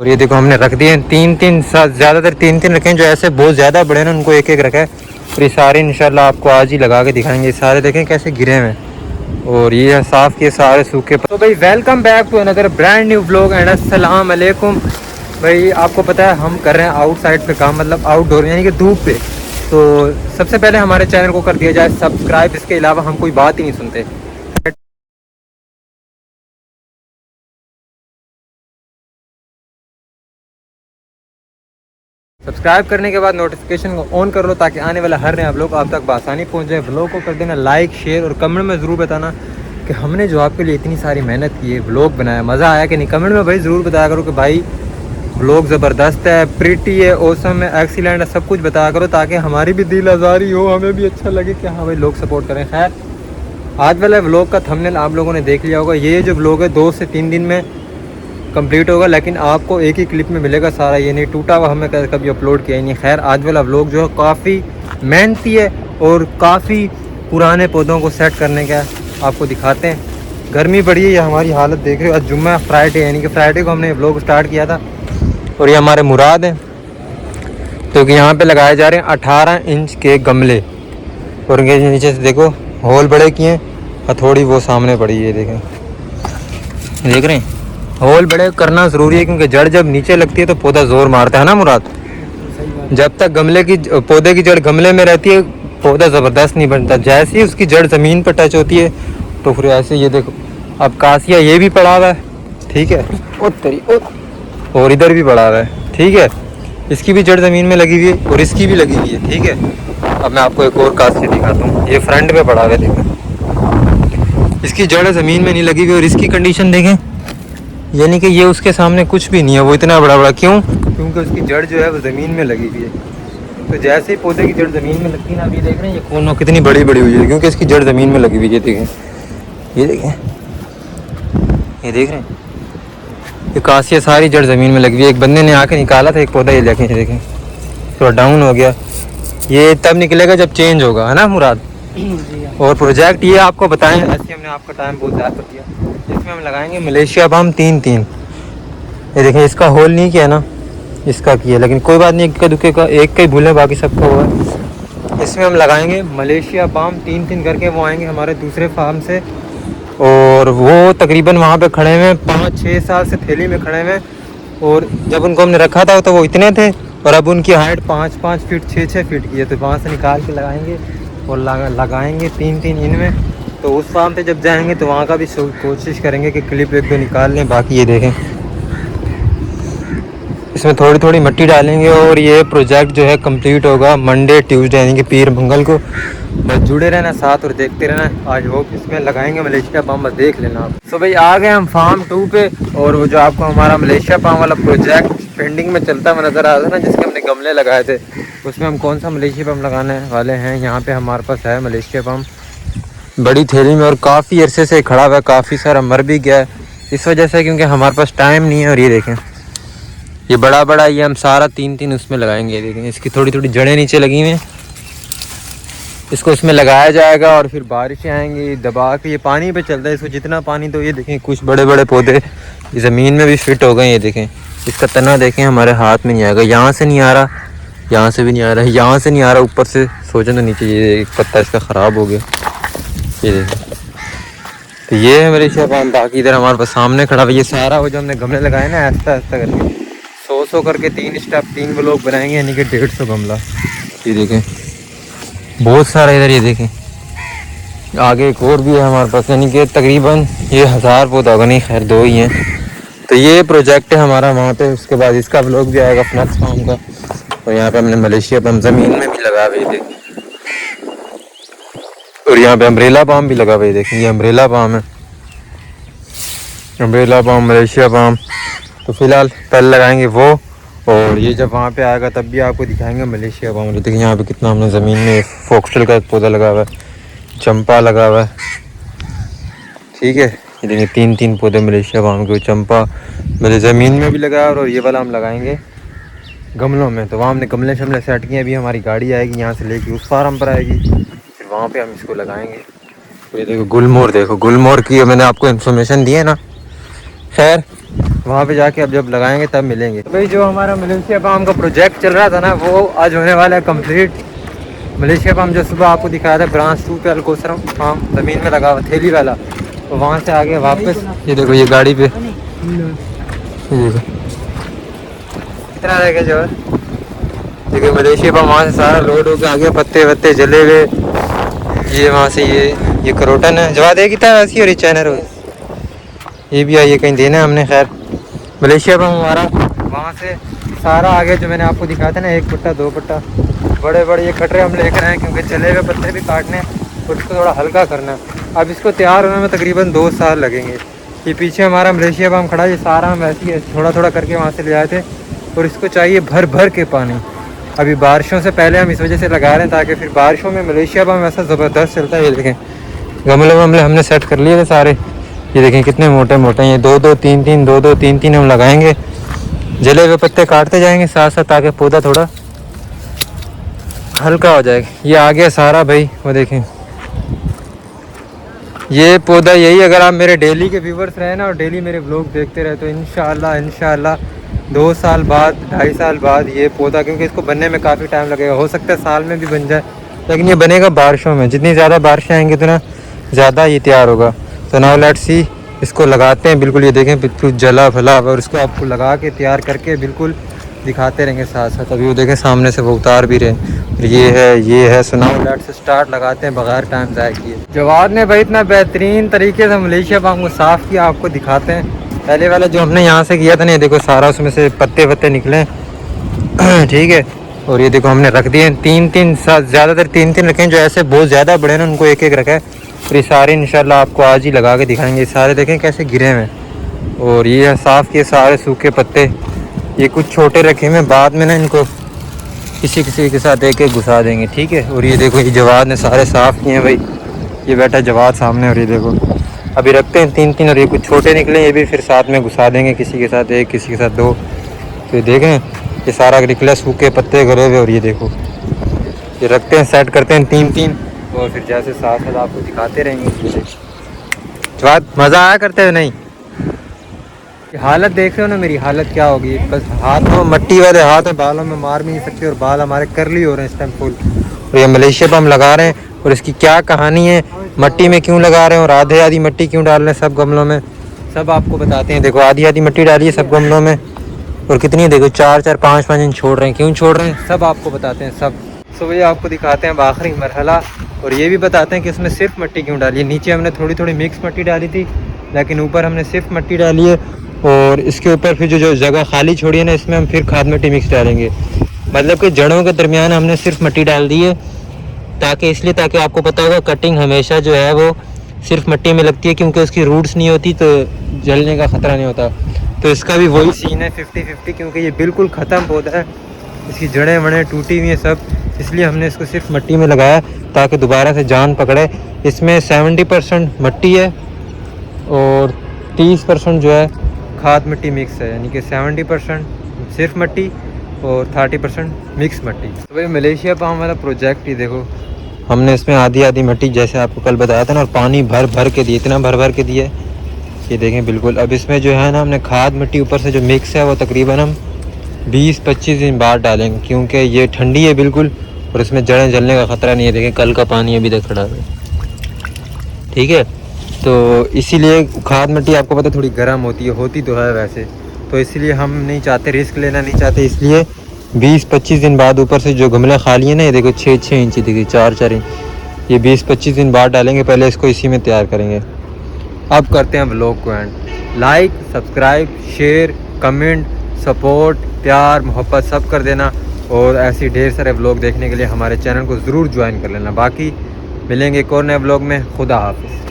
और ये देखो हमने रख दिए तीन ज़्यादातर तीन रखे हैं, जो ऐसे बहुत ज़्यादा बड़े हैं उनको एक रखा है। और ये सारे इंशाल्लाह आपको आज ही लगा के दिखाएंगे। सारे देखें कैसे गिरे हुए हैं और ये साफ़ किए सारे सूखे। तो भाई welcome back to another brand new vlog and अस्सलाम वालेकुम। भाई आपको पता है हम कर रहे हैं आउटसाइड पे काम, मतलब आउटडोर यानी कि धूप पे। तो सबसे पहले हमारे चैनल को कर दिया जाए सब्सक्राइब, इसके अलावा हम कोई बात ही नहीं सुनते। सब्सक्राइब करने के बाद नोटिफिकेशन को ऑन कर लो ताकि आने वाला हर नया व्लॉग आप तक बआसानी पहुंच जाए। व्लॉग को कर देना लाइक शेयर और कमेंट में ज़रूर बताना कि हमने जो आपके लिए इतनी सारी मेहनत की है, व्लॉग बनाया, मज़ा आया कि नहीं। कमेंट में भाई ज़रूर बताया करो कि भाई व्लॉग ज़बरदस्त है, प्रीटी है, ओसम है, एक्सीलेंट है, सब कुछ बताया करो ताकि हमारी भी दिल आज़ारी हो, हमें भी अच्छा लगे कि हाँ भाई लोग सपोर्ट करें। खैर आज वाला व्लॉग का थंबनेल आप लोगों ने देख लिया होगा। ये जो व्लॉग है 2 से 3 दिन में कंप्लीट होगा, लेकिन आपको एक ही क्लिप में मिलेगा सारा, ये नहीं टूटा हुआ हमने कभी अपलोड किया ही नहीं। खैर आज वाला व्लॉग जो है काफ़ी मेहनती है और काफ़ी पुराने पौधों को सेट करने का आपको दिखाते हैं। गर्मी बढ़ी है, ये हमारी हालत देख रहे हो। आज जुम्मा फ्राइडे यानी कि फ्राइडे को हमने व्लॉग स्टार्ट किया था। और ये हमारे मुराद हैं तो कि यहाँ पे लगाए जा रहे हैं 18 इंच के गमले। और इनके नीचे से देखो होल बड़े किए हैं, हथौड़ी वो सामने पड़ी है, देखें देख रहे हैं। होल बड़े करना ज़रूरी है क्योंकि जड़ जब नीचे लगती है तो पौधा ज़ोर मारता है ना मुराद। जब तक पौधे की जड़ गमले में रहती है पौधा ज़बरदस्त नहीं बनता। जैसे ही उसकी जड़ ज़मीन पर टच होती है तो फिर ऐसे ये देखो अब कासिया ये भी पड़ा हुआ है, ठीक है, और इधर भी पड़ा हुआ है, ठीक है। इसकी भी जड़ ज़मीन में लगी हुई है और इसकी भी लगी हुई है, ठीक है। अब मैं आपको एक और कासिया दिखाता हूँ। ये फ्रंट में पड़ा हुआ है, देखो इसकी जड़ ज़मीन में नहीं लगी हुई और इसकी कंडीशन देखें, यानी कि ये उसके सामने कुछ भी नहीं है। वो इतना बड़ा क्यों? क्योंकि उसकी जड़ जो है वो ज़मीन में लगी हुई है। तो जैसे ही पौधे की जड़ ज़मीन में लगती है ना, अभी देख रहे हैं ये कोनों कितनी बड़ी बड़ी हुई है क्योंकि इसकी जड़ ज़मीन में लगी हुई है। देखें ये देखें, ये देख रहे हैं, ये कासिया सारी जड़ ज़मीन में लगी हुई है। एक बंदे ने आके निकाला था एक पौधा, ये देखें थोड़ा डाउन हो गया। ये तब निकलेगा जब चेंज होगा, है ना मुराद। और प्रोजेक्ट ये आपको बताएं, ऐसे हमने आपका टाइम बहुत ज़्यादा कर दिया। इसमें हम लगाएंगे मलेशिया पाम 3। ये देखें इसका होल नहीं किया ना, इसका किया, लेकिन कोई बात नहीं, इक्का दुक्के का एक का ही भूलें बाकी सबका हुआ है। इसमें हम लगाएंगे मलेशिया पाम 3 करके। वो आएंगे हमारे दूसरे फार्म से और वो तकरीबन वहाँ पे खड़े हुए 5-6 साल से थैली में खड़े हुए। और जब उनको हमने रखा था तो वो इतने थे और अब उनकी हाइट 5-5 फीट 6-6 फीट की है। तो वहाँ से निकाल के लगाएंगे और लगाएंगे 3 इनमें। तो उस फार्म पे जब जाएंगे तो वहाँ का भी कोशिश करेंगे कि क्लिप एक दो निकाल लें। बाकी ये देखें इसमें थोड़ी थोड़ी मिट्टी डालेंगे और ये प्रोजेक्ट जो है कंप्लीट होगा मंडे ट्यूसडे यानी कि पीर मंगल को। बस जुड़े रहना साथ और देखते रहना। आज होप इसमें लगाएंगे मलेशिया पाम, बस देख लेना आप। तो भाई आ गए हम फार्म 2 पे। और वो जो आपको हमारा मलेशिया पाम वाला प्रोजेक्ट पेंडिंग में चलता हुआ नज़र आ रहा था ना, जिसके हमने गमले लगाए थे, उसमें हम कौन सा मलेशिया पाम लगाने वाले हैं। यहाँ पे हमारे पास है मलेशिया पाम बड़ी थैली में और काफ़ी अरसे से खड़ा हुआ है, काफ़ी सारा मर भी गया है इस वजह से क्योंकि हमारे पास टाइम नहीं है। और ये देखें ये बड़ा ये हम सारा 3 उसमें लगाएंगे। ये देखें इसकी थोड़ी थोड़ी जड़ें नीचे लगी हुई हैं, इसको इसमें लगाया जाएगा और फिर बारिशें आएंगी दबा के। ये पानी पे चलता है, इसको जितना पानी तो ये देखें कुछ बड़े बड़े पौधे ज़मीन में भी फिट हो गए। ये देखें इसका तना देखें हमारे हाथ में नहीं आएगा, यहाँ से नहीं आ रहा, यहाँ से भी नहीं आ रहा, यहाँ से नहीं आ रहा, ऊपर से सोचें तो नीचे ये एक पत्ता इसका ख़राब हो गया। ये देखें तो ये है मलेशिया पाम। बाकी इधर हमारे पास सामने खड़ा हुआ ये सारा वो जो हमने गमले लगाए ना, ऐसा करके 100 करके 3 स्टेप 3 ब्लॉक बनाएंगे यानी कि 150 गमला। ये देखें बहुत सारा इधर, ये देखें आगे एक और भी है हमारे पास, यानी कि तकरीबन ये 1000 पौधा होगा, नहीं खैर 2 ही हैं। तो ये प्रोजेक्ट है हमारा वहाँ पे। उसके बाद इसका ब्लॉग भी आएगा फ्लक्स फार्म का। और यहाँ पे हमने मलेशिया पाम ज़मीन में भी लगा हुए थे और यहाँ पे अम्ब्रेला पाम भी लगा हुए। देखें ये अम्ब्रेला पाम है, अम्ब्रेला पाम मलेशिया पाम। तो फिलहाल पहले लगाएंगे वो, और ये जब वहाँ पे आएगा तब भी आपको दिखाएंगे मलेशिया पाम। देखिए यहाँ पे कितना हमने ज़मीन में फोक्सटेल का पौधा लगा हुआ है, चंपा लगा हुआ है, ठीक है। ये देखिए 3 पौधे मलेशिया पाम के, चंपा मेरे ज़मीन में भी लगा है और ये वाला हम लगाएंगे गमलों में। तो वहाँ हमने गमले शमले सेट किए। अभी हमारी गाड़ी आएगी यहाँ से लेके उस फार्म पर आएगी, फिर वहाँ पे हम इसको लगाएंगे। तो ये देखो गुलमोहर, देखो गुलमोहर की मैंने आपको इन्फॉर्मेशन दी है ना। खैर वहाँ पे जाके अब जब लगाएंगे तब मिलेंगे। तो भाई जो हमारा मलेशिया पाम का प्रोजेक्ट चल रहा था ना, वो आज होने वाला है कंप्लीट। मलेशिया पाम जो सुबह आपको दिखाया था ब्रांच 2 पे अलकोसरम फार्म ज़मीन में लगा हुआ थैली वाला, तो वहाँ से आगे वापस ये देखो ये गाड़ी पे कितना रह गया जो देखिए मलेशिया पाम वहाँ से सारा लोड हो गया, आगे पत्ते वत्ते जले हुए। ये वहाँ से ये करोटन है जवा दे कितना वैसी और ये चैनर हो ये भी आइए कहीं देना है हमने। खैर मलेशिया पाम हमारा वहाँ से सारा आगे जो मैंने आपको दिखाया था ना, 1 पट्टा 2 पट्टा बड़े बड़े ये कटरे हम लेकर आए, क्योंकि चले हुए पत्ते भी काटने और इसको थोड़ा हल्का करना है। अब इसको तैयार होने में तकरीबन 2 साल लगेंगे। ये पीछे हमारा मलेशिया पाम खड़ा है, ये सारा हम ऐसे ही थोड़ा थोड़ा करके वहाँ से ले आए थे, और इसको चाहिए भर भर के पानी। अभी बारिशों से पहले हम इस वजह से लगा रहे हैं ताकि फिर बारिशों में मलेशिया पाम ऐसा ज़बरदस्त चलता है। ये देखें गमले वमले हमने सेट कर लिए थे सारे, ये देखें कितने मोटे मोटे हैं। ये 2-2 3-3 2-2 3-3 हम लगाएंगे, जले हुए पत्ते काटते जाएंगे साथ साथ ताकि पौधा थोड़ा हल्का हो जाएगा। ये आ गया सारा भाई, वो देखें ये पौधा यही। अगर आप मेरे डेली के व्यूवर्स रहे ना और डेली मेरे व्लॉग देखते रहे तो इंशाल्लाह 2 साल बाद 2.5 साल बाद ये पौधा, क्योंकि इसको बनने में काफ़ी टाइम लगेगा, हो सकता है साल में भी बन जाए, लेकिन ये बनेगा बारिशों में। जितनी ज़्यादा बारिशें आएंगी उतना ज़्यादा ये तैयार होगा। तो नाउ लेट्स सी, इसको लगाते हैं बिल्कुल। ये देखें बिल्कुल जला भला, और इसको आपको लगा के तैयार करके बिल्कुल दिखाते रहेंगे साथ साथ। अभी वो देखें सामने से वो उतार भी रहे। ये है सो नाउ लेट्स स्टार्ट, लगाते हैं बगैर टाइम ज़ाया किए। जवाद ने भाई इतना बेहतरीन तरीके से मलेशिया पाम को साफ़ किया, आपको दिखाते हैं। पहले वाला जो हमने यहाँ से किया था ना, देखो सारा उसमें से पत्ते वत्ते निकले ठीक है। और ये देखो हमने रख दिए 3-3 ज़्यादातर 3-3 रखे हैं। जो ऐसे बहुत ज़्यादा बड़े ना उनको 1-1 रखा है। और ये सारे इंशाल्लाह आपको आज ही लगा के दिखाएंगे। सारे देखें कैसे गिरे हुए हैं। और ये साफ़ किए सारे सूखे पत्ते, ये कुछ छोटे रखे हुए, बाद में ना इनको किसी के साथ एक घुसा देंगे, ठीक है। और ये देखो ये जवाद ने सारे साफ़ किए हैं भाई, ये बैठा जवाद सामने। और ये देखो अभी रखते हैं 3-3, और ये कुछ छोटे निकले, ये भी फिर साथ में घुसा देंगे, किसी के साथ 1 किसी के साथ 2। तो ये देखें ये सारा निकला, सूखे पत्ते गले हुए। और ये देखो ये रखते हैं, सेट करते हैं 3-3, और फिर जैसे साथ साथ आपको दिखाते रहेंगे। जवाद मज़ा आया करते हुए नहीं? हालत देख रहे हो ना मेरी हालत क्या होगी। बस हाथ में मट्टी वाले हाथ में बालों में मार भी नहीं सकते, और बाल हमारे कर्ली हो रहे हैं इस टाइम फुल। और ये मलेशिया पाम लगा रहे हैं, और इसकी क्या कहानी है, मट्टी में क्यों लगा रहे हैं और आधी मट्टी क्यों डाल रहे हैं सब गमलों में, सब आपको बताते हैं। देखो आधी मट्टी डाली है सब गमलों में, और कितनी देखो 4-4 5-5 इंच छोड़ रहे हैं, क्यों छोड़ रहे हैं सब आपको बताते हैं सब। तो ये आपको दिखाते हैं आखिरी मरहला, और ये भी बताते हैं कि इसमें सिर्फ मट्टी क्यों डाली है। नीचे हमने थोड़ी थोड़ी मिक्स मट्टी डाली थी, लेकिन ऊपर हमने सिर्फ मट्टी डाली है। और इसके ऊपर फिर जो जगह खाली छोड़ी है ना, इसमें हम फिर खाद मिट्टी मिक्स डालेंगे। मतलब कि जड़ों के दरमियान हमने सिर्फ मट्टी डाल दी है, ताकि आपको पता होगा कटिंग हमेशा जो है वो सिर्फ मट्टी में लगती है, क्योंकि उसकी रूट्स नहीं होती तो जलने का ख़तरा नहीं होता। तो इसका भी वही सीन है 50-50, क्योंकि ये बिल्कुल ख़त्म पौधा है, इसकी जड़ें वड़ें टूटी हुई हैं सब, इसलिए हमने इसको सिर्फ मट्टी में लगाया ताकि दोबारा से जान पकड़े। इसमें 70% मट्टी है और 30% जो है खाद मिट्टी मिक्स है, यानी कि 70% सिर्फ मट्टी और 30% मिक्स मट्टी। तो भाई मलेशिया पाम वाला प्रोजेक्ट ही देखो, हमने इसमें आधी मट्टी जैसे आपको कल बताया था ना, और पानी भर भर के दिए, इतना भर भर के दिया है, ये देखें बिल्कुल। अब इसमें जो है ना हमने खाद मिट्टी ऊपर से जो मिक्स है वो तकरीबन हम 20-25 दिन बाद डालेंगे, क्योंकि ये ठंडी है बिल्कुल, और इसमें जड़ें जलने का ख़तरा नहीं है। देखें कल का पानी अभी तक खड़ा है, ठीक है। तो इसीलिए खाद मिट्टी आपको पता थोड़ी गर्म होती तो है वैसे, तो इसलिए हम नहीं चाहते, रिस्क लेना नहीं चाहते, इसलिए 20-25 दिन बाद ऊपर से जो गमला खाली है ना, ये देखो 6-6 इंच देखिए 4-4 इंच, ये 20-25 दिन बाद डालेंगे। पहले इसको इसी में तैयार करेंगे। अब करते हैं व्लॉग को and. Like subscribe share comment support प्यार मोहब्बत सब कर देना, और ऐसी ढेर सारे व्लॉग देखने के लिए हमारे चैनल को ज़रूर ज्वाइन कर लेना। बाकी मिलेंगे एक और नए व्लॉग में। खुदा हाफिज़।